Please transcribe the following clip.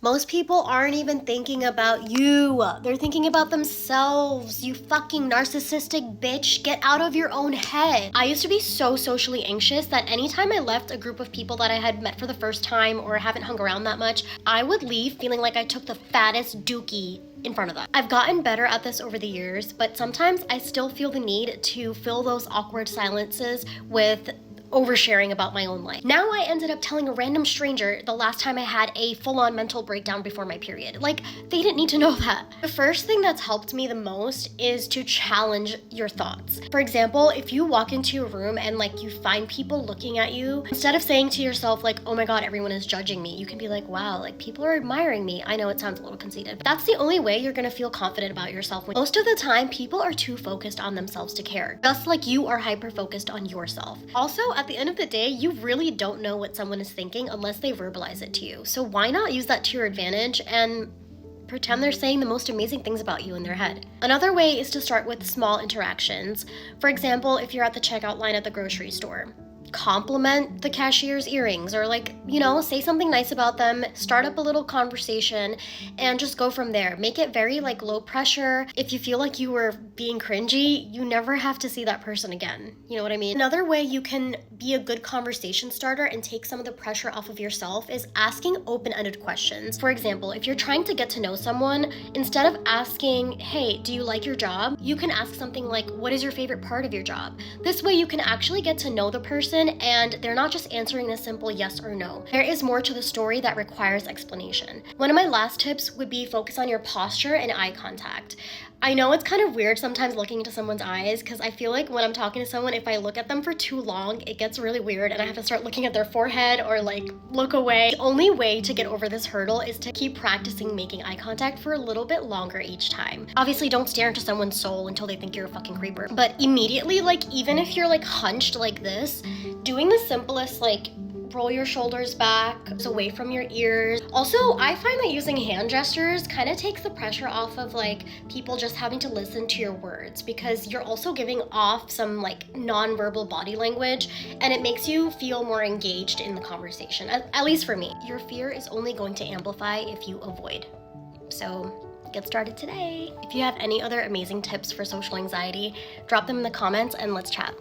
Most people aren't even thinking about you. They're thinking about themselves. You fucking narcissistic bitch. Get out of your own head. I used to be so socially anxious that anytime I left a group of people that I had met for the first time or haven't hung around that much, I would leave feeling like I took the fattest dookie in front of them. I've gotten better at this over the years, but sometimes I still feel the need to fill those awkward silences with oversharing about my own life. Now I ended up telling a random stranger the last time I had a full-on mental breakdown before my period. Like, they didn't need to know that. The first thing that's helped me the most is to challenge your thoughts. For example, if you walk into a room and like you find people looking at you, instead of saying to yourself like, oh my god, everyone is judging me, you can be like, wow, like people are admiring me. I know it sounds a little conceited, but that's the only way you're gonna feel confident about yourself. Most of the time, people are too focused on themselves to care, just like you are hyper-focused on yourself. Also, at the end of the day, you really don't know what someone is thinking unless they verbalize it to you. So why not use that to your advantage and pretend they're saying the most amazing things about you in their head? Another way is to start with small interactions. For example, if you're at the checkout line at the grocery store, compliment the cashier's earrings, or like, you know, say something nice about them, start up a little conversation, and just go from there. Make it very like low pressure. If you feel like you were being cringy, you never have to see that person again. You know what I mean? Another way you can be a good conversation starter and take some of the pressure off of yourself is asking open-ended questions. For example, if you're trying to get to know someone, instead of asking, hey, do you like your job? You can ask something like, what is your favorite part of your job? This way you can actually get to know the person and they're not just answering a simple yes or no. There is more to the story that requires explanation. One of my last tips would be focus on your posture and eye contact. I know it's kind of weird sometimes looking into someone's eyes because I feel like when I'm talking to someone, if I look at them for too long, it gets really weird and I have to start looking at their forehead or like look away. The only way to get over this hurdle is to keep practicing making eye contact for a little bit longer each time. Obviously, don't stare into someone's soul until they think you're a fucking creeper. But immediately, like even if you're like hunched like this, doing the simplest like roll your shoulders back, away from your ears. Also, I find that using hand gestures kind of takes the pressure off of like people just having to listen to your words, because you're also giving off some like non-verbal body language and it makes you feel more engaged in the conversation, at least for me. Your fear is only going to amplify if you avoid. So get started today. If you have any other amazing tips for social anxiety, drop them in the comments and let's chat.